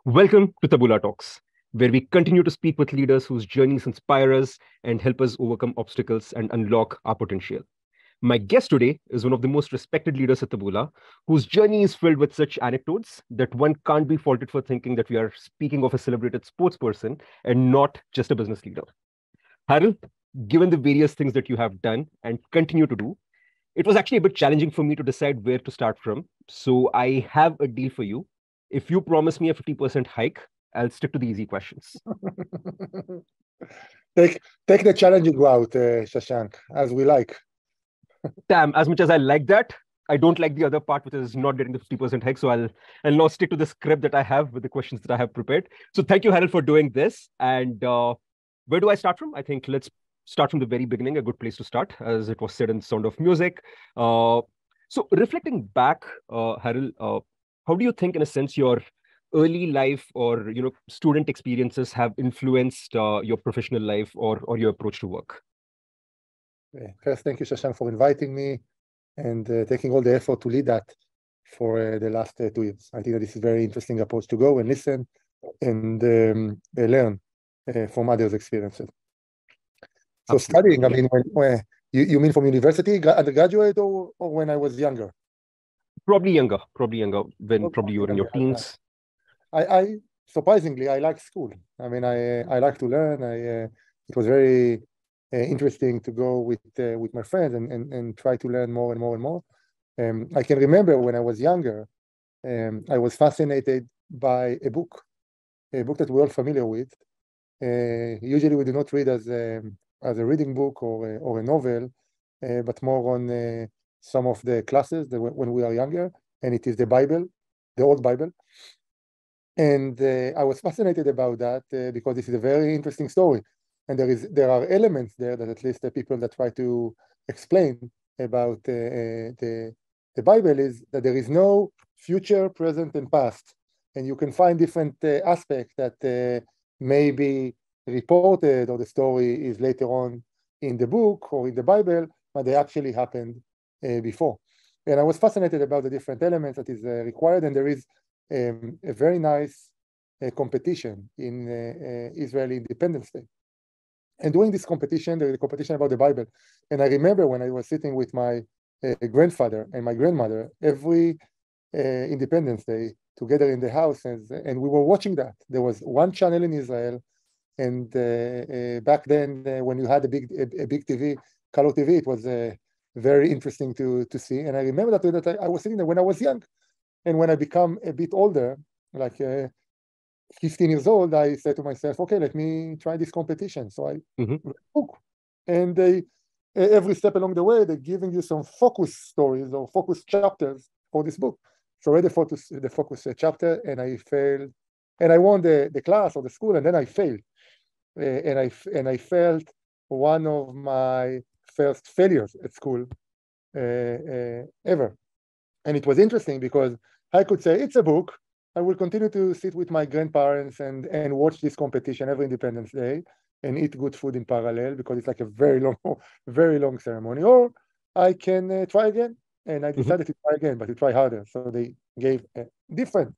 Welcome to Taboola Talks, where we continue to speak with leaders whose journeys inspire us and help us overcome obstacles and unlock our potential. My guest today is one of the most respected leaders at Taboola, whose journey is filled with such anecdotes that one can't be faulted for thinking that we are speaking of a celebrated sports person and not just a business leader. Harel, given the various things that you have done and continue to do, it was actually a bit challenging for me to decide where to start from. So I have a deal for you. If you promise me a 50% hike, I'll stick to the easy questions. Take the challenging route, Shashank, as we like. Damn, as much as I like that, I don't like the other part, which is not getting the 50% hike. So I'll now stick to the script that I have with the questions that I have prepared. So thank you, Harel, for doing this. And where do I start from? I think let's start from the very beginning, a good place to start, as it was said in Sound of Music. So reflecting back, Harel, how do you think, in a sense, your early life or student experiences have influenced your professional life or your approach to work? First, thank you, Shashank, for inviting me and taking all the effort to lead that for the last 2 years. I think that this is a very interesting approach to go and listen and learn from others' experiences. So Absolutely. studying, I mean, when you mean from university, undergraduate, or when I was younger? Probably younger, when probably you were in your teens. I surprisingly, I like school. I mean, I like to learn. It was very interesting to go with my friends and try to learn more and more and more. I can remember when I was younger, I was fascinated by a book that we're all familiar with. Usually, we do not read as a reading book or a novel, but more on some of the classes when we are younger, and it is the Bible, the old Bible. And I was fascinated about that because this is a very interesting story. And there are elements there that at least the people that try to explain about the Bible is that there is no future, present, and past. And you can find different aspects that may be reported, or the story is later on in the book or in the Bible, but they actually happened before. And I was fascinated about the different elements that is required. And there is a very nice competition in Israeli Independence Day. And during this competition, there is a competition about the Bible. And I remember when I was sitting with my grandfather and my grandmother every Independence Day together in the house, and we were watching that. There was one channel in Israel, and back then when you had a big TV, color TV, it was very interesting to see. And I remember that I was sitting there when I was young. And when I become a bit older, like 15 years old, I said to myself, okay, let me try this competition. So I read a book. And every step along the way, they're giving you some focus stories or focus chapters for this book. So I read the focus chapter, and I failed. And I won the class or the school, and then I failed. And I felt one of my first failures at school ever. And it was interesting because I could say, it's a book. I will continue to sit with my grandparents and watch this competition every Independence Day and eat good food in parallel because it's like a very long ceremony. Or I can try again. And I decided to try again, but to try harder. So they gave a different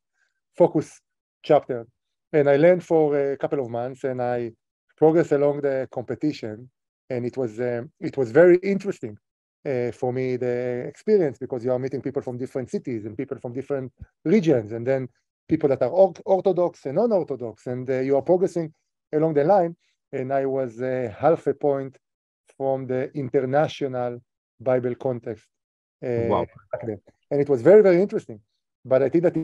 focus chapter. And I learned for a couple of months, and I progressed along the competition. And it was very interesting. For me, the experience, because you are meeting people from different cities and people from different regions, and then people that are Orthodox and non-Orthodox, and you are progressing along the line. And I was half a point from the international Bible context. Wow. And it was very, very interesting. But I think that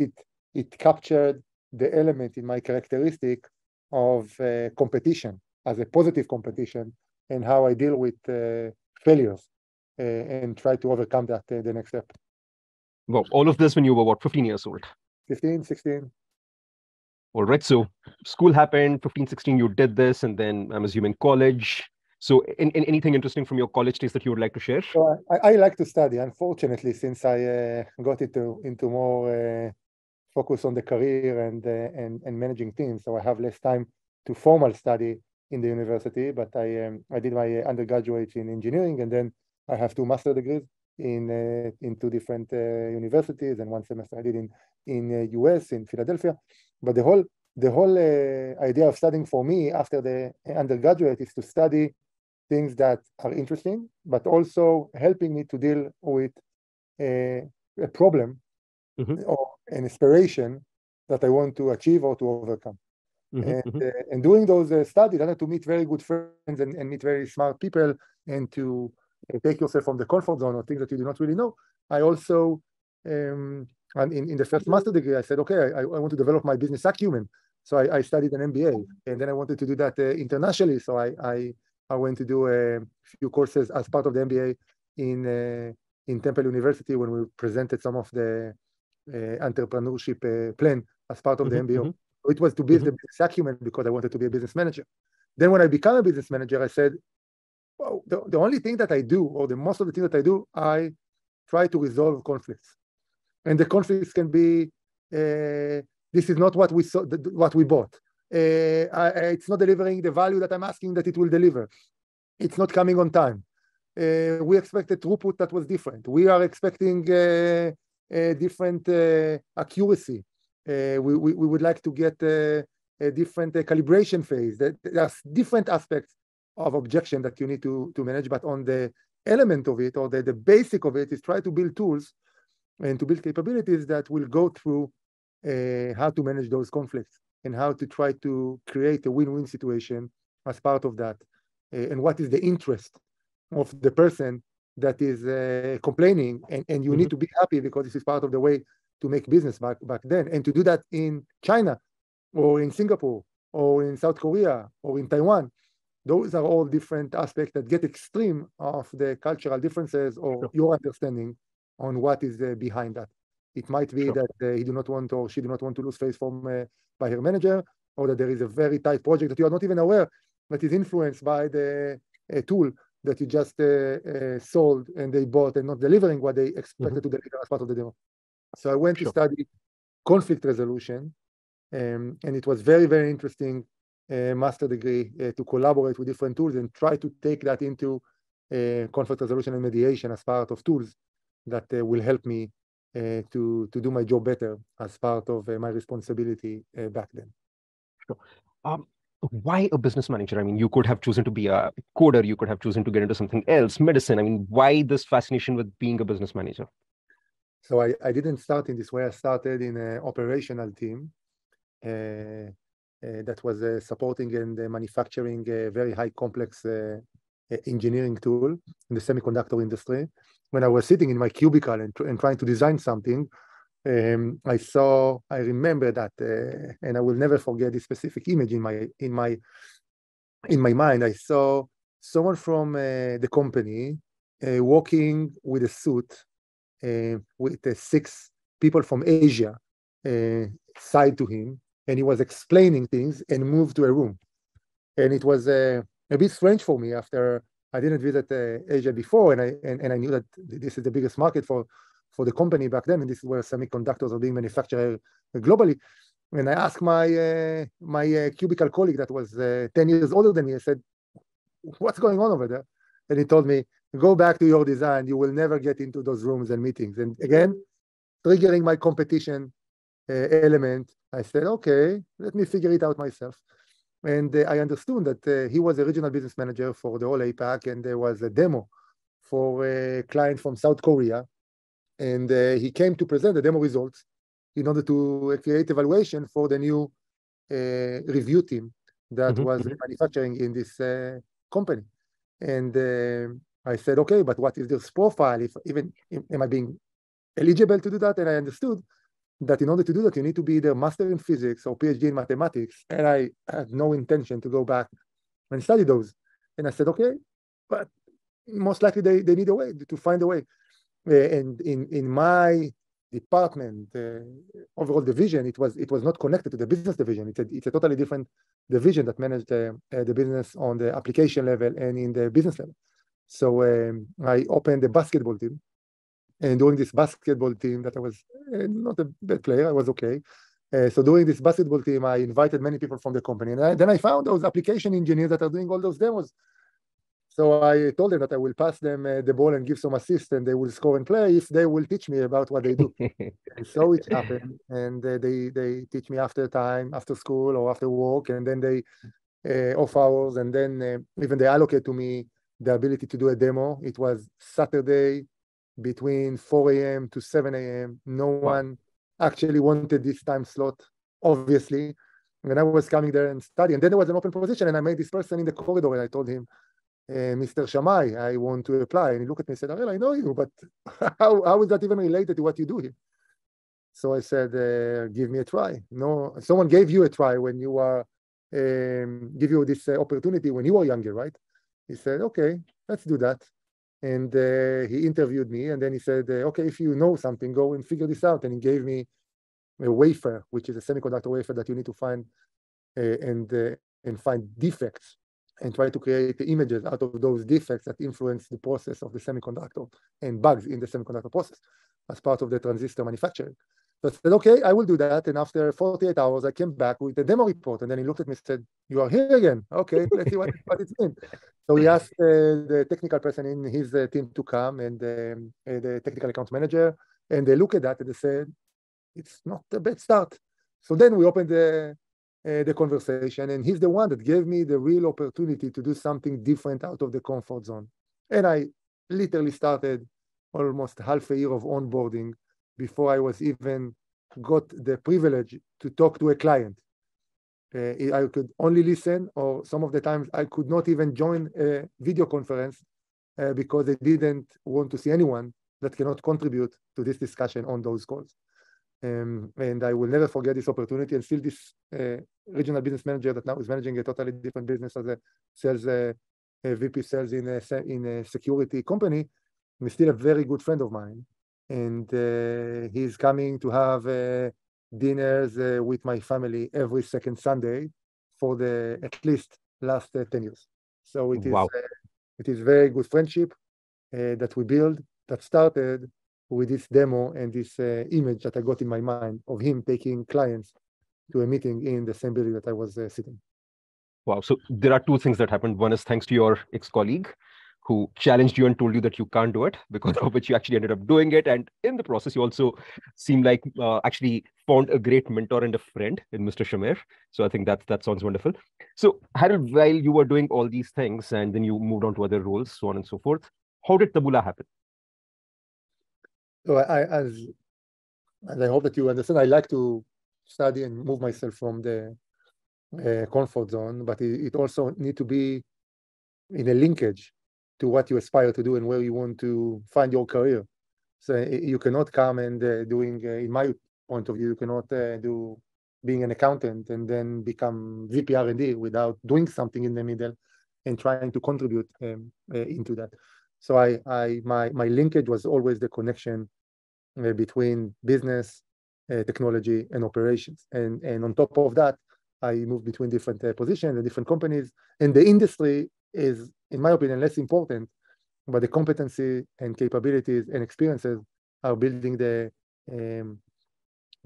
it captured the element in my characteristic of competition as a positive competition, and how I deal with failures. And try to overcome that the next step. Well, all of this when you were, what, 15 years old? 15, 16. All right. So school happened, 15, 16, you did this, and then I'm assuming college. So anything interesting from your college days that you would like to share? So I like to study. Unfortunately, since I got into more focus on the career and managing teams, so I have less time to formal study in the university. But I did my undergraduate in engineering, and then I have 2 master's degrees. in two different universities, and one semester I did in US, in Philadelphia. But the whole idea of studying for me after the undergraduate is to study things that are interesting, but also helping me to deal with a problem or an inspiration that I want to achieve or to overcome. And doing those studies, I had to meet very good friends and meet very smart people, and to take yourself from the comfort zone or things that you do not really know. I also, and in the first master degree, I said, okay, I want to develop my business acumen. So I studied an MBA, and then I wanted to do that internationally. So I went to do a few courses as part of the MBA in Temple University when we presented some of the entrepreneurship plan as part of the MBA. So it was to build the business acumen because I wanted to be a business manager. Then when I became a business manager, I said, well, the only thing that I do, or the most of the things that I do, I try to resolve conflicts. And the conflicts can be, this is not what we saw, what we bought. It's not delivering the value that I'm asking that it will deliver. It's not coming on time. We expected throughput that was different. We are expecting different accuracy. We would like to get a different calibration phase. There's different aspects of objection that you need to manage, but on the element of it, or the basic of it, is try to build tools and to build capabilities that will go through how to manage those conflicts and how to try to create a win-win situation as part of that. And what is the interest of the person that is complaining, and you need to be happy because this is part of the way to make business back then. And to do that in China or in Singapore or in South Korea or in Taiwan, those are all different aspects that get extreme of the cultural differences or your understanding on what is behind that. It might be that he do not want, or she do not want to lose face by her manager, or that there is a very tight project that you are not even aware that is influenced by the tool that you just sold and they bought and not delivering what they expected to deliver as part of the demo. So I went to study conflict resolution, and it was very, very interesting master degree to collaborate with different tools and try to take that into conflict resolution and mediation as part of tools that will help me to do my job better as part of my responsibility back then. Why a business manager? I mean, you could have chosen to be a coder, you could have chosen to get into something else, medicine. I mean, why this fascination with being a business manager? So I didn't start in this way. I started in an operational team that was supporting and manufacturing a very high complex engineering tool in the semiconductor industry. When I was sitting in my cubicle and trying to design something, I remember that, and I will never forget this specific image in my mind. I saw someone from the company walking with a suit with 6 people from Asia side to him, and he was explaining things and moved to a room. And it was a bit strange for me after I didn't visit Asia before, and I knew that this is the biggest market for the company back then, and this is where semiconductors are being manufactured globally. And I asked my cubicle colleague that was 10 years older than me, I said, what's going on over there? And he told me, go back to your design. You will never get into those rooms and meetings. And again, triggering my competition element, I said, okay, let me figure it out myself. And I understood that he was a regional business manager for the whole APAC, and there was a demo for a client from South Korea. And he came to present the demo results in order to create evaluation for the new review team that was manufacturing in this company. And I said, okay, but what is this profile? Am I being eligible to do that? And I understood that in order to do that, you need to be either master in physics or PhD in mathematics. And I had no intention to go back and study those. And I said, okay, but most likely they need a way to find a way. And in my department, overall division, it was not connected to the business division. It's a totally different division that managed the business on the application level and in the business level. So I opened a basketball team, and during this basketball team that I was not a bad player, I was okay. So during this basketball team, I invited many people from the company, and then I found those application engineers that are doing all those demos. So I told them that I will pass them the ball and give some assist, and they will score and play if they will teach me about what they do. And so it happened, and they teach me after time, after school or after work, and then they off hours, and then even they allocate to me the ability to do a demo. It was Saturday between 4 a.m. to 7 a.m. No Wow. one actually wanted this time slot, obviously. When I was coming there and studying, and then there was an open position, and I made this person in the corridor, and I told him, Mr. Shammai, I want to apply. And he looked at me and said, Harel, I know you, but how is that even related to what you do here? So I said, give me a try. No, someone gave you a try when you are, give you this opportunity when you were younger, right? He said, okay, let's do that. And he interviewed me, and then he said, okay, if you know something, go and figure this out. And he gave me a wafer, which is a semiconductor wafer that you need to find and find defects and try to create the images out of those defects that influence the process of the semiconductor and bugs in the semiconductor process as part of the transistor manufacturing. So I said, okay, I will do that. And after 48 hours, I came back with the demo report. And then he looked at me and said, you are here again. Okay, let's see what it's in. So he asked the technical person in his team to come, and the technical account manager, and they looked at that and they said, it's not a bad start. So then we opened the conversation, and he's the one that gave me the real opportunity to do something different out of the comfort zone. And I literally started almost half a year of onboarding before I was even got the privilege to talk to a client. I could only listen, or some of the times I could not even join a video conference because they didn't want to see anyone that cannot contribute to this discussion on those calls. And I will never forget this opportunity. And still, this regional business manager that now is managing a totally different business as a sales VP sales in a security company, is still a very good friend of mine. And he's coming to have dinners with my family every second Sunday for the at least last 10 years. So it is very good friendship that we build, that started with this demo and this image that I got in my mind of him taking clients to a meeting in the same building that I was sitting. Wow. So there are two things that happened. One is thanks to your ex-colleague who challenged you and told you that you can't do it, because of which you actually ended up doing it. And in the process, you also seem like actually found a great mentor and a friend in Mr. Shamir. So I think that sounds wonderful. So Harel, while you were doing all these things and then you moved on to other roles, so on and so forth, how did Taboola happen? So as I hope that you understand, I like to study and move myself from the comfort zone, but it also need to be in a linkage to what you aspire to do and where you want to find your career. So you cannot come and in my point of view, you cannot do being an accountant and then become VP R&D without doing something in the middle and trying to contribute into that. So my linkage was always the connection between business, technology, and operations. And on top of that, I moved between different positions and different companies. And the industry is, in my opinion, less important, but the competency and capabilities and experiences are building the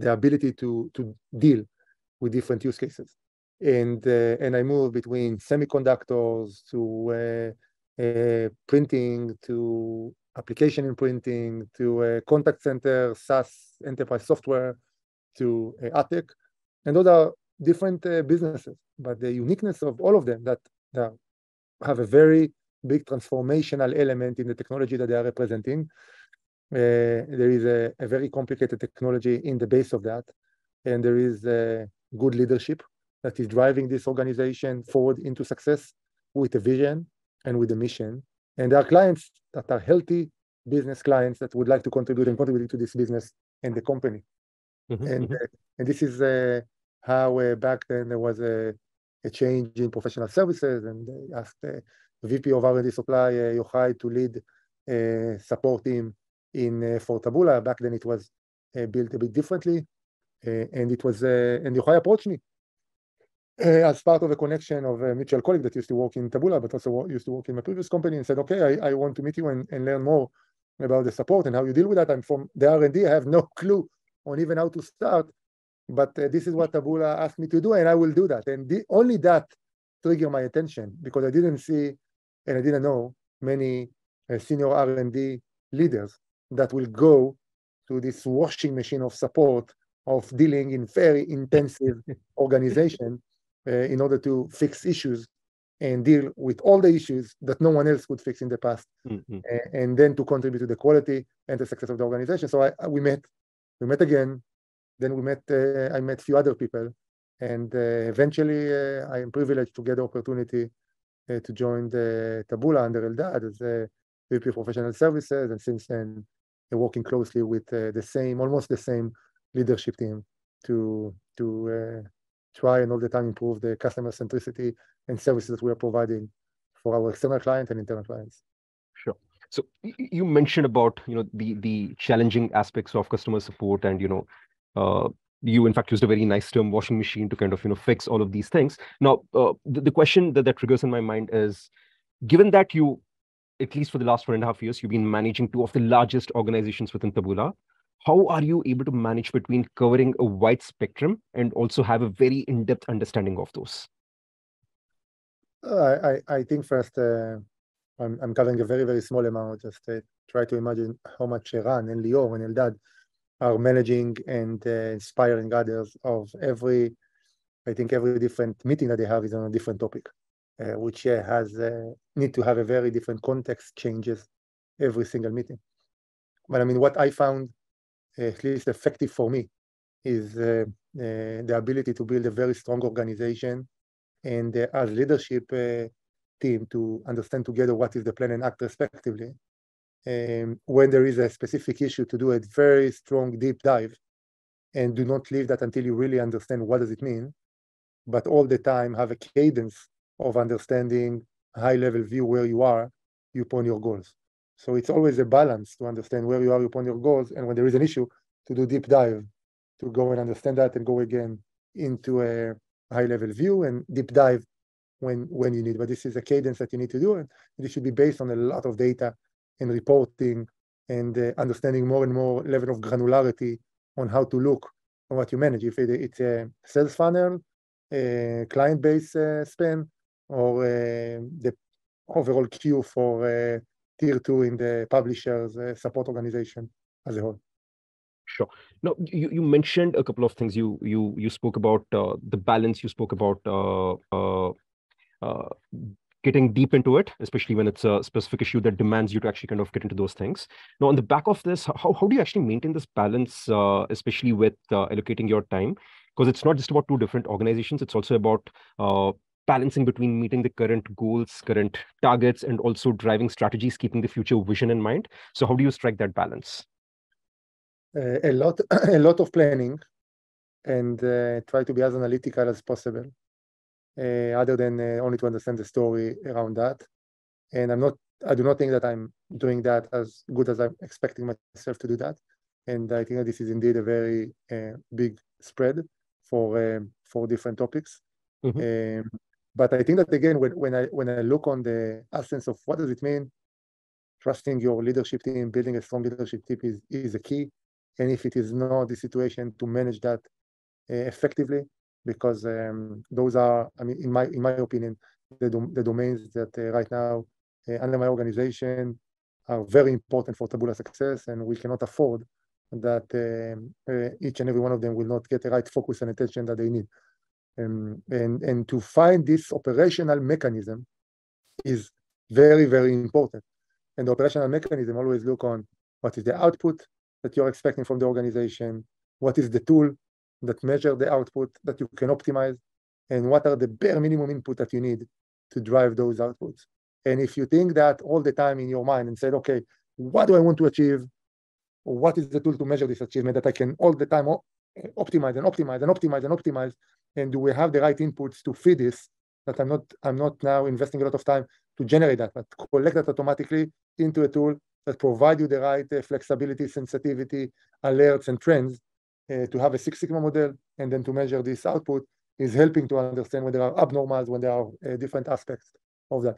ability to deal with different use cases. And I moved between semiconductors to printing, to application in printing, to contact center, SaaS, enterprise software, to ATEC. And those are different businesses, but the uniqueness of all of them that have a very big transformational element in the technology that they are representing. There is a very complicated technology in the base of that, and there is good leadership that is driving this organization forward into success with a vision and with a mission. And there are clients that are healthy business clients that would like to contribute to this business and the company. And this is how back then there was a change in professional services, and they asked the VP of R&D Supply, Yochai, to lead support team for Taboola. Back then it was built a bit differently, and Yochai approached me as part of a connection of a mutual colleague that used to work in Taboola, but also used to work in my previous company, and said, okay, I want to meet you and learn more about the support and how you deal with that. I'm from the R&D. I have no clue on even how to start, but this is what Taboola asked me to do, and I will do that. And only that triggered my attention, because I didn't see and I didn't know many senior R&D leaders that will go to this washing machine of support of dealing in very intensive organization in order to fix issues and deal with all the issues that no one else could fix in the past, and then to contribute to the quality and the success of the organization. So we met again. Then I met a few other people, and eventually I am privileged to get the opportunity to join the Taboola under Eldad as a VP of Professional Services, and since then working closely with almost the same leadership team to try and all the time improve the customer centricity and services that we are providing for our external clients and internal clients. Sure. So you mentioned about the challenging aspects of customer support, and you in fact used a very nice term, washing machine, to kind of fix all of these things. Now, the question that triggers in my mind is, given that you, at least for the last 1.5 years, you've been managing two of the largest organizations within Taboola, how are you able to manage between covering a wide spectrum and also have a very in-depth understanding of those? I think first, I'm covering a very, very small amount. Just try to imagine how much Ran and Lior and Eldad are managing and inspiring others of every different meeting that they have is on a different topic, which has need to have a very different context changes every single meeting. But I mean, what I found at least effective for me is the ability to build a very strong organization and as leadership team to understand together what is the plan and act respectively. When there is a specific issue, to do a very strong deep dive and do not leave that until you really understand what does it mean, but all the time have a cadence of understanding high level view where you are upon your goals. So it's always a balance to understand where you are upon your goals, and when there is an issue, to do deep dive, to go and understand that and go again into a high level view and deep dive when you need. But this is a cadence that you need to do, and it should be based on a lot of data and reporting and understanding more and more level of granularity on how to look on what you manage. If it's a sales funnel, client base span, or the overall queue for tier 2 in the publisher's support organization as a whole. Sure. Now, you mentioned a couple of things. You spoke about the balance. You spoke about getting deep into it, especially when it's a specific issue that demands you to actually kind of get into those things. Now, on the back of this, how do you actually maintain this balance, especially with allocating your time? Because it's not just about two different organizations. It's also about balancing between meeting the current goals, current targets, and also driving strategies, keeping the future vision in mind. So how do you strike that balance? A lot of planning, and try to be as analytical as possible, other than only to understand the story around that. And I do not think that I'm doing that as good as I'm expecting myself to do that. And I think that this is indeed a very big spread for different topics. Mm-hmm. But I think that again, when I look on the essence of what does it mean, trusting your leadership team, building a strong leadership team is a key. And if it is not the situation, to manage that effectively, because those are, I mean, in my opinion, the domains that right now under my organization are very important for Taboola success, and we cannot afford that each and every one of them will not get the right focus and attention that they need. And to find this operational mechanism is very, very important. And the operational mechanism always look on what is the output that you're expecting from the organization, what is the tool that measure the output that you can optimize, and what are the bare minimum input that you need to drive those outputs. And if you think that all the time in your mind and said, okay, what do I want to achieve? What is the tool to measure this achievement that I can all the time optimize and optimize and optimize and optimize? And do we have the right inputs to feed this? That I'm not now investing a lot of time to generate that, but collect that automatically into a tool that provide you the right flexibility, sensitivity, alerts, and trends to have a Six Sigma model, and then to measure this output is helping to understand when there are abnormals, when there are different aspects of that.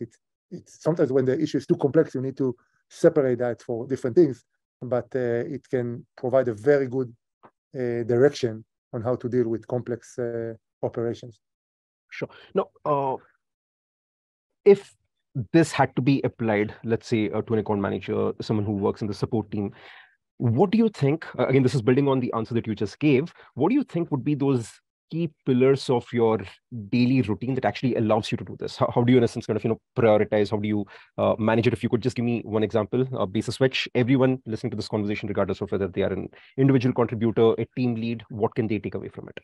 It's sometimes when the issue is too complex, you need to separate that for different things, but it can provide a very good direction on how to deal with complex operations. Sure. Now, if this had to be applied, let's say, to an account manager, someone who works in the support team, what do you think? Again, this is building on the answer that you just gave. What do you think would be those key pillars of your daily routine that actually allows you to do this? How do you, in essence, kind of prioritize? How do you manage it? If you could just give me one example, basis which everyone listening to this conversation, regardless of whether they are an individual contributor, a team lead, what can they take away from it?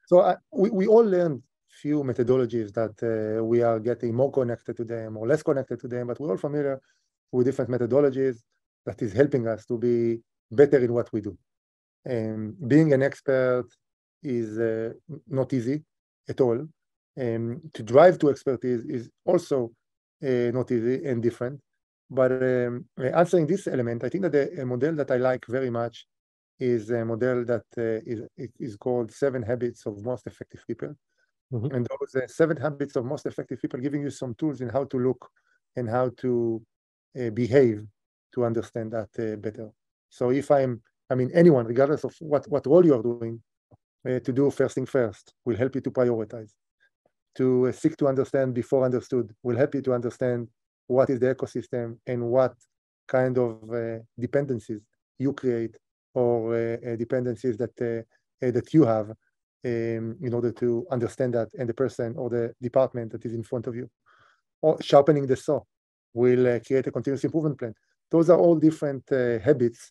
So we all learned few methodologies that we are getting more connected to them or less connected to them, but we're all familiar with different methodologies that is helping us to be better in what we do. And being an expert is not easy at all. To drive to expertise is also not easy and different. But answering this element, I think that the model that I like very much is a model that is called 7 Habits of Most Effective People. Mm-hmm. And those 7 habits of most effective people giving you some tools in how to look and how to behave to understand that better. So if anyone, regardless of what role you are doing, to do first thing first will help you to prioritize. To seek to understand before understood will help you to understand what is the ecosystem and what kind of dependencies you create or dependencies that you have in order to understand that and the person or the department that is in front of you. Or sharpening the saw will create a continuous improvement plan. Those are all different habits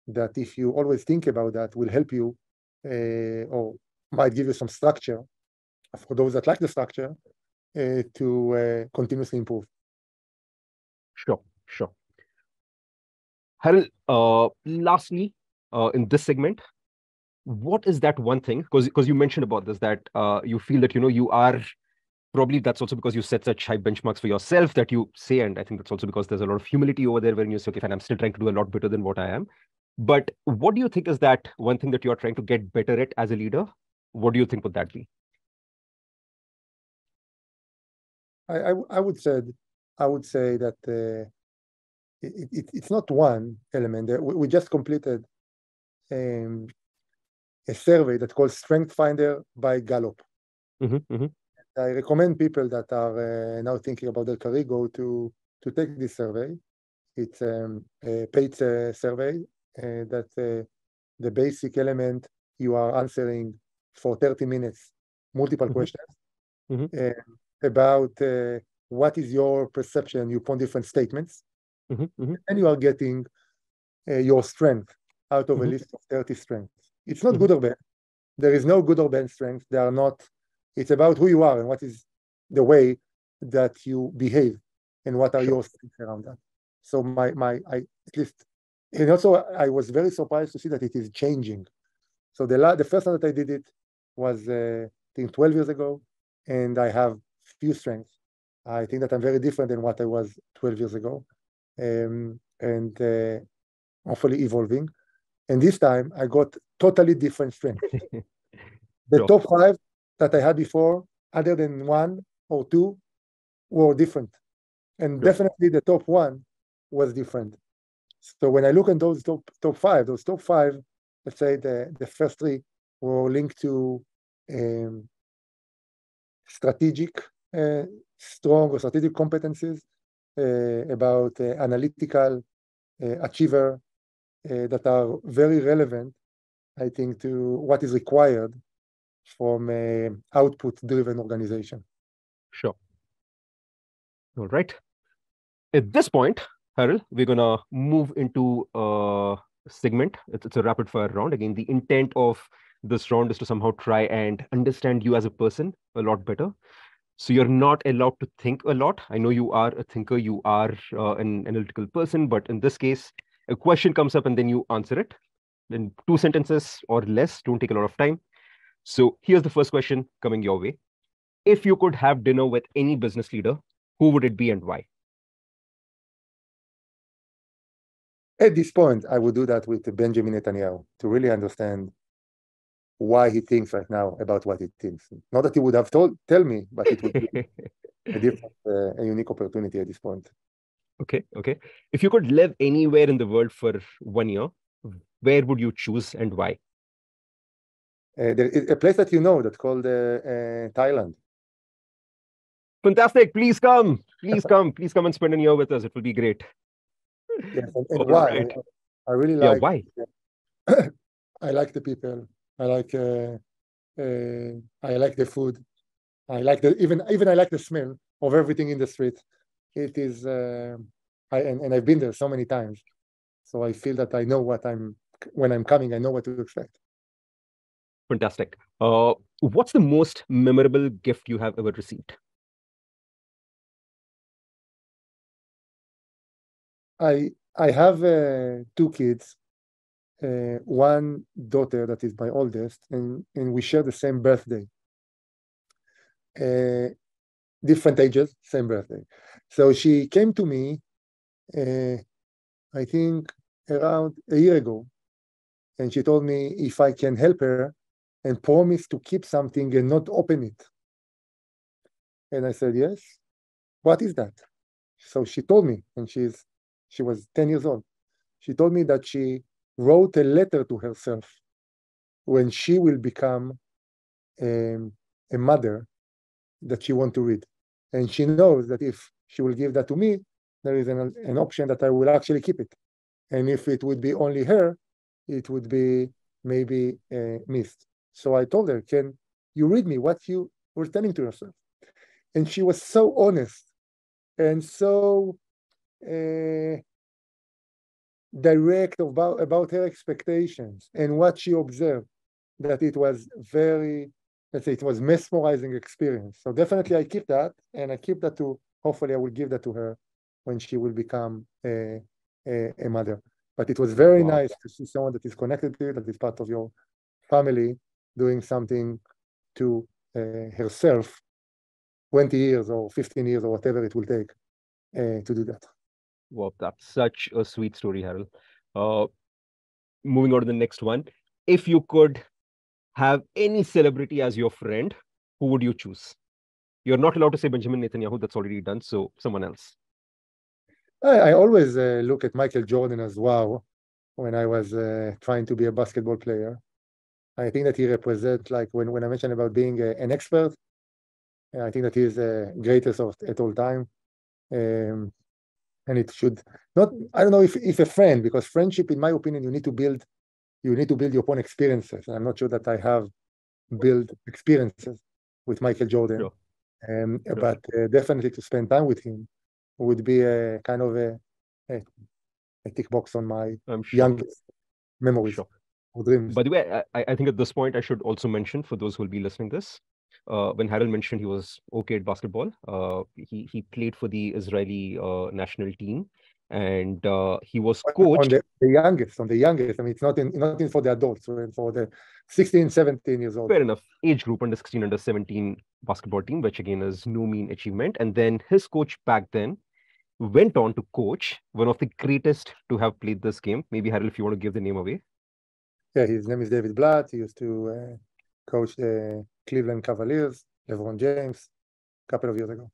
that if you always think about that will help you or might give you some structure for those that like the structure to continuously improve. Sure, sure. Harel, lastly, in this segment, what is that one thing? Because you mentioned about this, that you feel that, you are probably, that's also because you set such high benchmarks for yourself that you say, and I think that's also because there's a lot of humility over there when you say, okay, fine, I'm still trying to do a lot better than what I am. But what do you think is that one thing that you're trying to get better at as a leader? What do you think would that be? I would say that it's not one element. We just completed a survey that's called Strength Finder by Gallup. Mm-hmm, mm-hmm. I recommend people that are now thinking about their career go to take this survey. It's a paid survey that the basic element you are answering for 30 minutes, multiple Mm-hmm. questions Mm-hmm. about what is your perception upon different statements. Mm-hmm. Mm-hmm. And you are getting your strength out of a Mm-hmm. list of 30 strengths. It's not Mm-hmm. good or bad. There is no good or bad strength. They are not. It's about who you are and what is the way that you behave and what are Sure. your strengths around that. So at least, and also I was very surprised to see that it is changing. So the first time that I did it was I think 12 years ago, and I have few strengths. I think that I'm very different than what I was 12 years ago, and hopefully evolving. And this time I got totally different strengths. The Sure. top 5 that I had before, other than 1 or 2, were different. And Sure. definitely the top 1 was different. So when I look at those top 5, let's say the first 3 were linked to strategic, strong or strategic competencies about analytical achiever that are very relevant, I think, to what is required from an output-driven organization. Sure. All right. At this point, Harel, we're gonna move into a segment. It's a rapid fire round. Again, the intent of this round is to somehow try and understand you as a person a lot better. So you're not allowed to think a lot. I know you are a thinker, you are an analytical person, but in this case, a question comes up and then you answer it in 2 sentences or less. Don't take a lot of time. So here's the first question coming your way. If you could have dinner with any business leader, who would it be and why? At this point, I would do that with Benjamin Netanyahu to really understand why he thinks right now about what he thinks. Not that he would have tell me, but it would be a different, a unique opportunity at this point. Okay, okay. If you could live anywhere in the world for 1 year, where would you choose and why? There is a place that you know that's called Thailand. Fantastic. Please come. Please come. Please come and spend a year with us. It will be great. Yes, and All why? right. I really Yeah, like. why? I like the people. I like the food. I like the even I like the smell of everything in the street. It is and I've been there so many times, so I feel that I know when I'm coming. I know what to expect. Fantastic. What's the most memorable gift you have ever received? I have two kids. One daughter that is my oldest, and we share the same birthday. Different ages, same birthday. So she came to me, I think around a year ago, and she told me if I can help her and promise to keep something and not open it. And I said, yes. What is that? So she told me, and she was 10 years old. She told me that she wrote a letter to herself when she will become a mother that she want to read. And she knows that if she will give that to me, there is an option that I will actually keep it. And if it would be only her, it would be maybe missed. So I told her, can you read me what you were telling to yourself? And she was so honest and so direct about her expectations and what she observed, that it was very, let's say, it was mesmerizing experience. So definitely I keep that, and I keep that hopefully I will give that to her when she will become a mother. But it was very nice to see someone that is connected to you, that is part of your family, doing something to herself 20 years or 15 years or whatever it will take to do that. Wow, that's such a sweet story, Harel. Moving on to the next one. If you could have any celebrity as your friend, who would you choose? You're not allowed to say Benjamin Netanyahu, that's already done, so someone else. I always look at Michael Jordan as well when I was trying to be a basketball player. I think that he represents, like when I mentioned about being an expert, I think that he is the greatest at all time. And it should not, I don't know if a friend, because friendship, in my opinion, you need to build your own experiences. I'm not sure that I have built experiences with Michael Jordan. Sure. But definitely to spend time with him would be a kind of a tick box on my youngest memories or dreams. By the way, I think at this point I should also mention, for those who will be listening this, when Harel mentioned he was okay at basketball, he played for the Israeli national team, and he was coached on the youngest. I mean, it's not in for the adults, for the 16, 17 years old. Fair enough. Age group, under 16, under 17 basketball team, which again is no mean achievement. And then his coach back then went on to coach one of the greatest to have played this game. Maybe Harel, if you want to give the name away. Yeah, his name is David Blatt. He used to coach the Cleveland Cavaliers, LeBron James, a couple of years ago.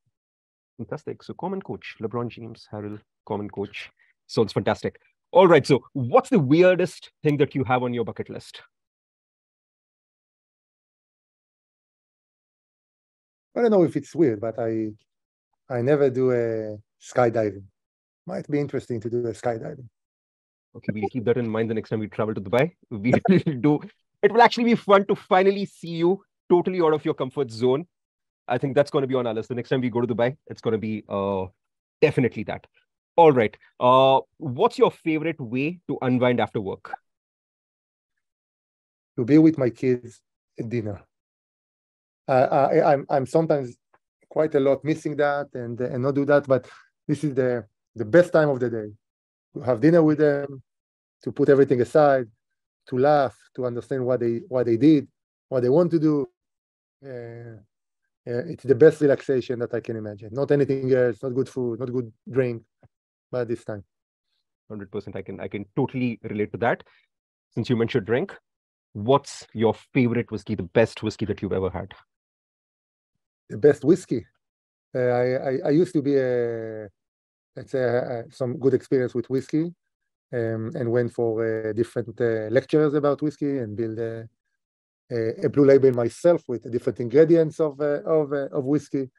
Fantastic. So common coach, LeBron James, Harel, common coach. So it's fantastic. All right. So what's the weirdest thing that you have on your bucket list? I don't know if it's weird, but I never do a skydiving. Might be interesting to do a skydiving. Okay, we'll keep that in mind the next time we travel to Dubai. We'll do. It will actually be fun to finally see you totally out of your comfort zone. I think that's going to be on our list. The next time we go to Dubai, it's going to be definitely that. All right. What's your favorite way to unwind after work? To be with my kids at dinner. I'm sometimes quite a lot missing that and not do that, but this is the best time of the day. To have dinner with them, to put everything aside, to laugh, to understand what they did, what they want to do. It's the best relaxation that I can imagine. Not anything else, not good food, not good drink, but this time. 100%. I can totally relate to that. Since you mentioned drink, what's your favorite whiskey, the best whiskey that you've ever had? The best whiskey. I used to be let's say some good experience with whiskey, and went for different lectures about whiskey and build a blue label myself with different ingredients of whiskey.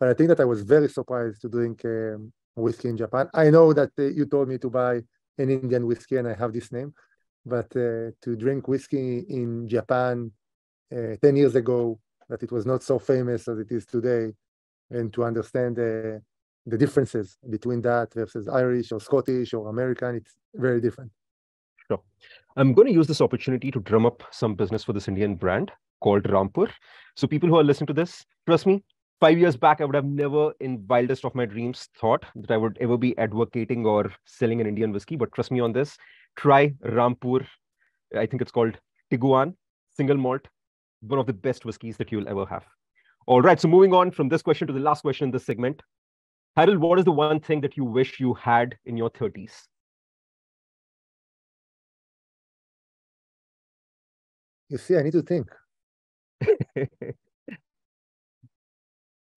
but I think that I was very surprised to drink whiskey in Japan. I know that you told me to buy an Indian whiskey, and I have this name, but to drink whiskey in Japan 10 years ago, that it was not so famous as it is today, and to understand the differences between that versus Irish or Scottish or American, it's very different. Sure. I'm going to use this opportunity to drum up some business for this Indian brand called Rampur. So people who are listening to this, trust me, 5 years back, I would have never in wildest of my dreams thought that I would ever be advocating or selling an Indian whiskey. But trust me on this, try Rampur. I think it's called Tiguan, single malt, one of the best whiskeys that you'll ever have. All right, so moving on from this question to the last question in this segment. Harel, what is the one thing that you wish you had in your 30s? You see, I need to think.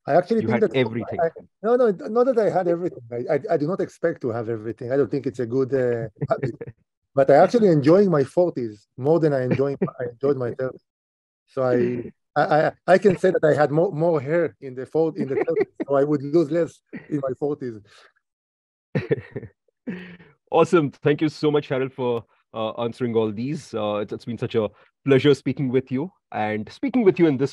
I actually You think had that everything. No, not that I had everything. I do not expect to have everything. I don't think it's a good habit. But I actually enjoying my 40s more than I enjoyed my 30s. So I can say that I had more hair in the 30s, so I would lose less in my 40s. Awesome. Thank you so much, Harel, for answering all these. It's been such a pleasure speaking with you. And speaking with you in this